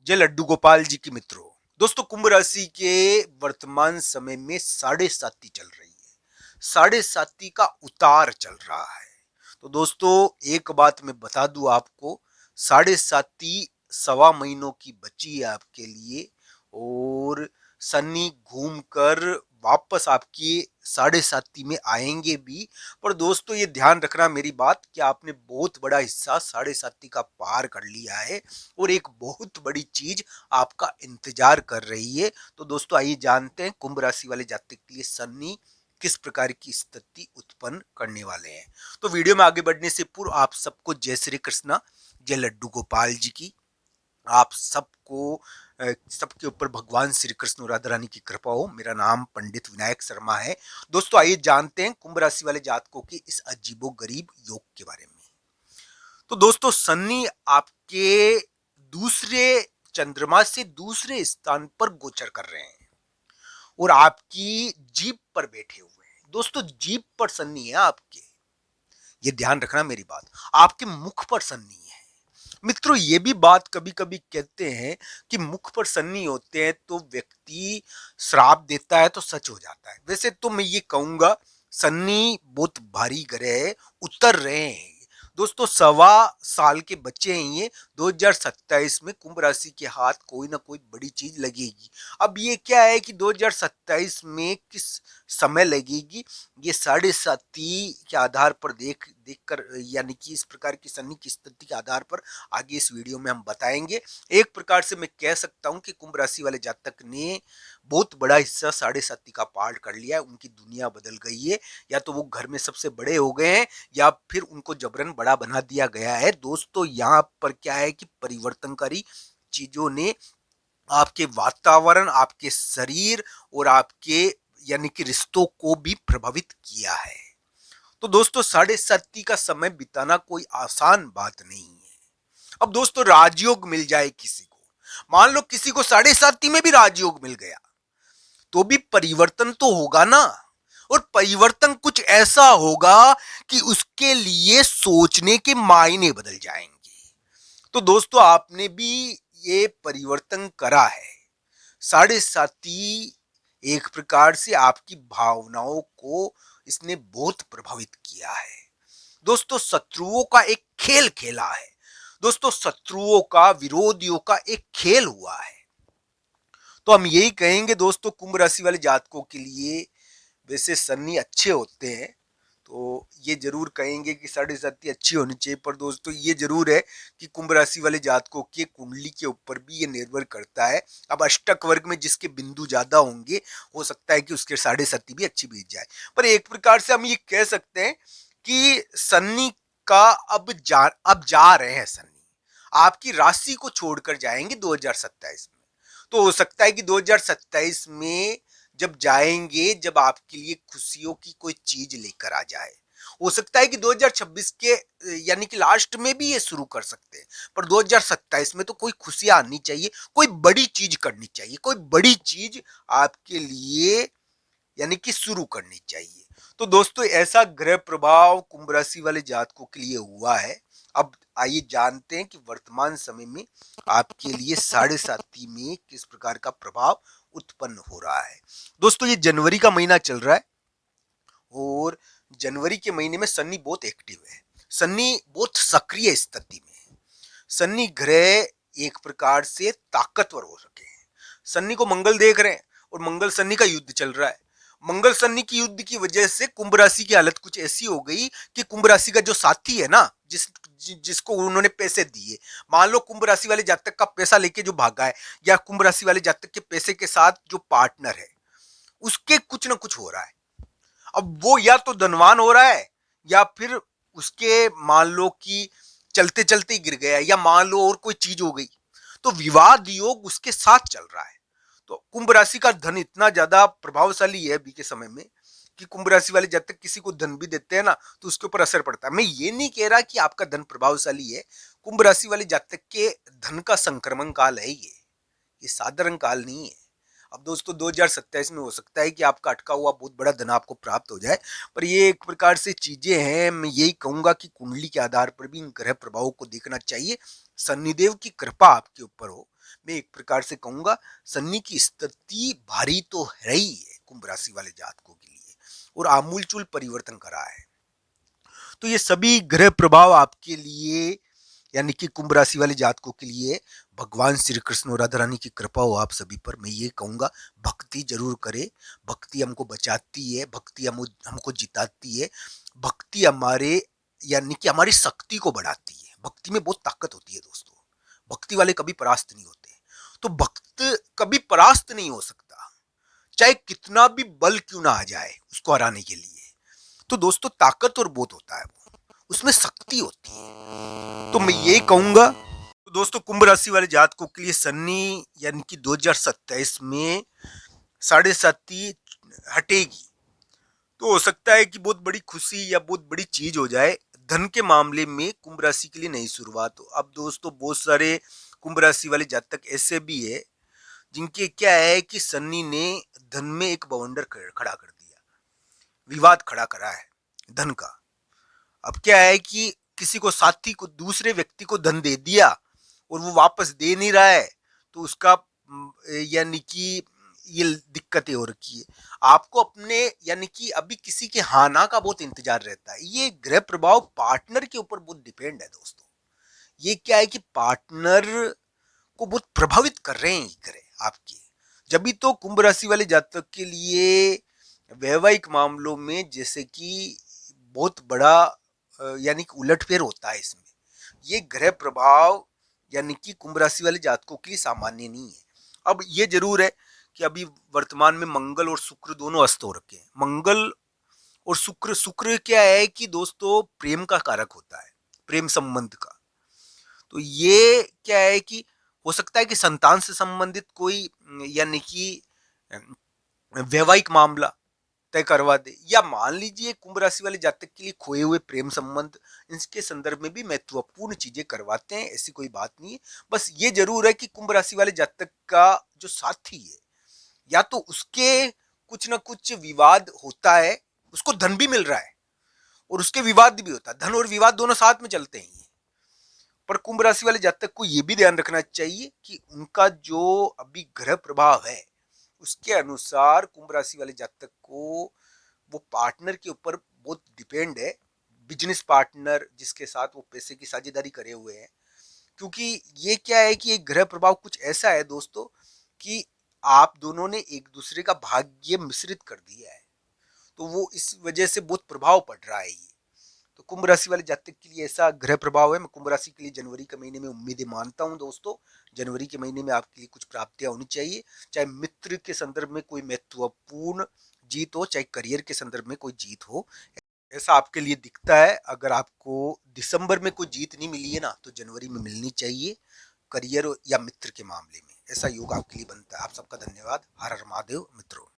जय लड्डू गोपाल जी की मित्रों। दोस्तों, कुंभ राशि के वर्तमान समय में साढ़े साती चल रही है। साढ़े साती का उतार चल रहा है। तो दोस्तों, एक बात मैं बता दूं आपको, साढ़े साती सवा महीनों की बची है आपके लिए। और शनि घूमकर वापस आपकी साढ़े साती में आएंगे भी। पर दोस्तों, ये ध्यान रखना मेरी बात कि आपने बहुत बड़ा हिस्सा साढ़े साती का पार कर लिया है और एक बहुत बड़ी चीज आपका इंतजार कर रही है। तो दोस्तों, आइए जानते हैं कुंभ राशि वाले जातक के लिए शनि किस प्रकार की स्थिति उत्पन्न करने वाले हैं। तो वीडियो में आगे बढ़ने से पूर्व आप सबको जय श्री कृष्णा, जय लड्डू गोपाल जी की। आप सबको सबके ऊपर भगवान श्री कृष्ण और राधा रानी की कृपा हो। मेरा नाम पंडित विनायक शर्मा है। दोस्तों, आइए जानते हैं कुंभ राशि वाले जातकों के इस अजीबो गरीब योग के बारे में। तो दोस्तों, शनि आपके दूसरे चंद्रमा से दूसरे स्थान पर गोचर कर रहे हैं और आपकी जीप पर बैठे हुए हैं। दोस्तों, जीप पर शनि है आपके, ये ध्यान रखना मेरी बात। आपके मुख पर शनि है। मित्रों, ये भी बात कभी कभी कहते हैं कि मुख पर शनि होते हैं तो व्यक्ति श्राप देता है, तो सच हो जाता है। वैसे तो मैं ये कहूंगा, शनि बहुत भारी ग्रह है, उतर रहे हैं। दोस्तों, सवा साल के बच्चे हैं ये। 2027 में कुंभ राशि के हाथ कोई ना कोई बड़ी चीज लगेगी। अब ये क्या है कि 2027 में किस समय लगेगी, ये साढ़े साती के आधार पर देखकर, यानी कि इस प्रकार की शनि की स्थिति के आधार पर आगे इस वीडियो में हम बताएंगे। एक प्रकार से मैं कह सकता हूं कि कुंभ राशि वाले जातक ने बहुत बड़ा हिस्सा साढ़े साती का पार कर लिया है। उनकी दुनिया बदल गई है। या तो वो घर में सबसे बड़े हो गए हैं या फिर उनको जबरन बड़ा बना दिया गया है। दोस्तों, यहाँ पर क्या है कि परिवर्तनकारी चीजों ने आपके वातावरण, आपके शरीर और आपके यानी कि रिश्तों को भी प्रभावित किया है। तो दोस्तों, साढ़े साती का समय बिताना कोई आसान बात नहीं है। अब दोस्तों, राजयोग मिल जाए किसी को, मान लो किसी को साढ़े साती में भी राजयोग मिल गया, तो भी परिवर्तन तो होगा ना। और परिवर्तन कुछ ऐसा होगा कि उसके लिए सोचने के मायने बदल जाएंगे। तो दोस्तों, आपने भी ये परिवर्तन करा है। साढ़े साती एक प्रकार से आपकी भावनाओं को इसने बहुत प्रभावित किया है। दोस्तों, शत्रुओं का एक खेल खेला है। दोस्तों, शत्रुओं का, विरोधियों का एक खेल हुआ है। तो हम यही कहेंगे दोस्तों, कुंभ राशि वाले जातकों के लिए वैसे शनि अच्छे होते हैं, तो ये जरूर कहेंगे कि साढ़े साती अच्छी होनी चाहिए। पर दोस्तों, ये जरूर है कि कुंभ राशि वाले जातकों के कुंडली के ऊपर भी ये निर्भर करता है। अब अष्टक वर्ग में जिसके बिंदु ज्यादा होंगे, हो सकता है कि उसके साढ़े साती भी अच्छी बीत जाए। पर एक प्रकार से हम ये कह सकते हैं कि शनि का अब जा रहे हैं। शनि आपकी राशि को छोड़कर जाएंगे 2027 में। तो हो सकता है कि 2027 में जब जाएंगे, जब आपके लिए खुशियों की कोई चीज लेकर आ जाए। हो सकता है कि 2026 के यानी कि लास्ट में भी ये शुरू कर सकते हैं। पर 2027 में तो कोई खुशियां आनी चाहिए, कोई बड़ी चीज करनी चाहिए, कोई बड़ी चीज आपके लिए यानी कि शुरू करनी चाहिए। तो दोस्तों, ऐसा ग्रह प्रभाव कुंभ राशि वाले जातकों के लिए हुआ है। अब आइए जानते हैं कि वर्तमान समय में आपके लिए साढ़े साती में किस प्रकार का प्रभाव उत्पन्न हो रहा है। दोस्तों, ये जनवरी का महीना चल रहा है और जनवरी के महीने में शनि बहुत एक्टिव है। शनि बहुत सक्रिय स्थिति में है। शनि ग्रह एक प्रकार से ताकतवर हो सके हैं। शनि को मंगल देख रहे हैं और मंगल शनि का युद्ध चल रहा है। मंगल शनि की युद्ध की वजह से कुंभ राशि की हालत कुछ ऐसी हो गई कि कुंभ राशि का जो साथी है ना, जिसको उन्होंने पैसे दिए, मान लो कुंभ राशि वाले जातक का पैसा लेके जो भागा है, या कुंभ राशि वाले जातक के पैसे के साथ जो पार्टनर है, उसके कुछ ना कुछ हो रहा है। अब वो या तो धनवान हो रहा है, या फिर उसके मान लो कि चलते चलते ही गिर गया, या मान लो और कोई चीज हो गई। तो विवाद योग उसके साथ चल रहा है। तो कुंभ राशि का धन इतना ज्यादा प्रभावशाली है अभी के समय में कि कुंभ राशि वाले जब तक किसी को धन भी देते हैं ना, तो उसके ऊपर असर पड़ता है। मैं ये नहीं कह रहा कि आपका धन प्रभावशाली है। कुंभ राशि वाले जातक के धन का संक्रमण काल है ये साधारण काल नहीं है। अब दोस्तों, 2027 में हो सकता है कि आपका अटका हुआ बहुत बड़ा धन आपको प्राप्त हो जाए। पर ये एक प्रकार से चीजें हैं। मैं यही कहूंगा कि कुंडली के आधार पर भी इन ग्रह प्रभावों को देखना चाहिए। शनिदेव की कृपा आपके ऊपर हो। मैं एक प्रकार से कहूंगा शनि की स्थिति भारी तो है ही है कुंभ राशि वाले जातकों के लिए, और आमूलचूल परिवर्तन करा है। तो ये सभी ग्रह प्रभाव आपके लिए यानी कि कुंभ राशि वाले जातकों के लिए भगवान श्री कृष्ण और राधा रानी की कृपा हो आप सभी पर। मैं ये कहूंगा भक्ति जरूर करें, भक्ति हमको बचाती है, भक्ति हमको जिताती है, भक्ति हमारे यानी कि हमारी शक्ति को बढ़ाती है। भक्ति में बहुत ताकत होती है दोस्तों, भक्ति वाले कभी परास्त नहीं होते। तो भक्त कभी परास्त नहीं हो सकता, चाहे कितना भी बल क्यों ना आ जाए उसको हराने के लिए। तो दोस्तों ताकत और बहुत होता है, वो उसमें शक्ति होती है। तो मैं ये कहूंगा तो दोस्तों कुंभ राशि वाले जातकों के लिए शनि यानी कि 2027 में 7.5 हटेगी, तो हो सकता है कि बहुत बड़ी खुशी या बहुत बड़ी चीज हो जाए। धन के मामले में कुंभ राशि के लिए नई शुरुआत हो। अब दोस्तों बहुत सारे कुंभ राशि वाले जातक ऐसे भी है जिनके क्या है कि शनि ने धन में एक बवंडर खड़ा कर दिया, विवाद खड़ा करा है धन का। अब क्या है कि किसी को साथी को दूसरे व्यक्ति को धन दे दिया और वो वापस दे नहीं रहा है, तो उसका यानी कि ये दिक्कतें हो रखी है। आपको अपने यानी कि अभी किसी के हाना का बहुत इंतजार रहता है। ये ग्रह प्रभाव पार्टनर के ऊपर बहुत डिपेंड है दोस्तों। ये क्या है कि पार्टनर को बहुत प्रभावित कर रहे हैं ग्रह आपके। जब भी तो कुंभ राशि वाले जातक के लिए वैवाहिक मामलों में जैसे कि बहुत बड़ा यानी कि उलटफेर होता है इसमें। ये ग्रह प्रभाव यानी कि कुंभ राशि वाले जातकों के लिए सामान्य नहीं है। अब ये जरूर है कि अभी वर्तमान में मंगल और शुक्र दोनों अस्त हो रखे हैं। मंगल और शुक्र, शुक्र क्या है कि दोस्तों प्रेम का कारक होता है, प्रेम संबंध का। तो ये क्या है कि हो सकता है कि संतान से संबंधित कोई यानी कि वैवाहिक मामला तय करवा दे, या मान लीजिए कुंभ राशि वाले जातक के लिए खोए हुए प्रेम संबंध, इसके संदर्भ में भी महत्वपूर्ण चीजें करवाते हैं। ऐसी कोई बात नहीं है। बस ये जरूर है कि कुंभ राशि वाले जातक का जो साथी है या तो उसके कुछ ना कुछ विवाद होता है, उसको धन भी मिल रहा है और उसके विवाद भी होता है, धन और विवाद दोनों साथ में चलते हैं। पर कुंभ राशि वाले जातक को यह भी ध्यान रखना चाहिए कि उनका जो अभी ग्रह प्रभाव है उसके अनुसार कुंभ राशि वाले जातक को वो पार्टनर के ऊपर बहुत डिपेंड है, बिजनेस पार्टनर जिसके साथ वो पैसे की साझेदारी करे हुए हैं। क्योंकि ये क्या है कि एक ग्रह प्रभाव कुछ ऐसा है दोस्तों कि आप दोनों ने एक दूसरे का भाग्य मिश्रित कर दिया है, तो वो इस वजह से बहुत प्रभाव पड़ रहा है ये। तो कुंभ राशि वाले जातक के लिए ऐसा ग्रह प्रभाव है। मैं कुंभ राशि के लिए जनवरी के महीने में उम्मीदें मानता हूं दोस्तों। जनवरी के महीने में आपके लिए कुछ प्राप्तियां होनी चाहिए, चाहे मित्र के संदर्भ में कोई महत्वपूर्ण जीत हो, चाहे करियर के संदर्भ में कोई जीत हो, ऐसा आपके लिए दिखता है। अगर आपको दिसंबर में कोई जीत नहीं मिली है ना, तो जनवरी में मिलनी चाहिए करियर या मित्र के मामले में। ऐसा योग आपके लिए बनता है। आप सबका धन्यवाद। हर हर महादेव मित्रों।